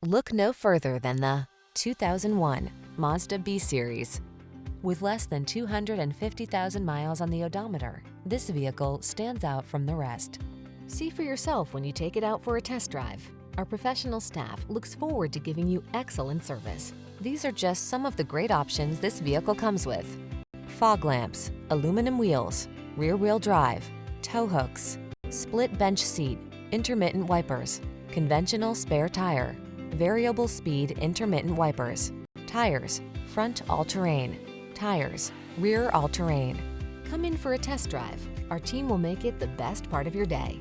Look no further than the 2001 Mazda B-Series. With less than 250,000 miles on the odometer, this vehicle stands out from the rest. See for yourself when you take it out for a test drive. Our professional staff looks forward to giving you excellent service. These are just some of the great options this vehicle comes with: fog lamps, aluminum wheels, rear-wheel drive, tow hooks, split bench seat, intermittent wipers, conventional spare tire, variable speed intermittent wipers, tires, front all-terrain, tires, rear all-terrain. Come in for a test drive. Our team will make it the best part of your day.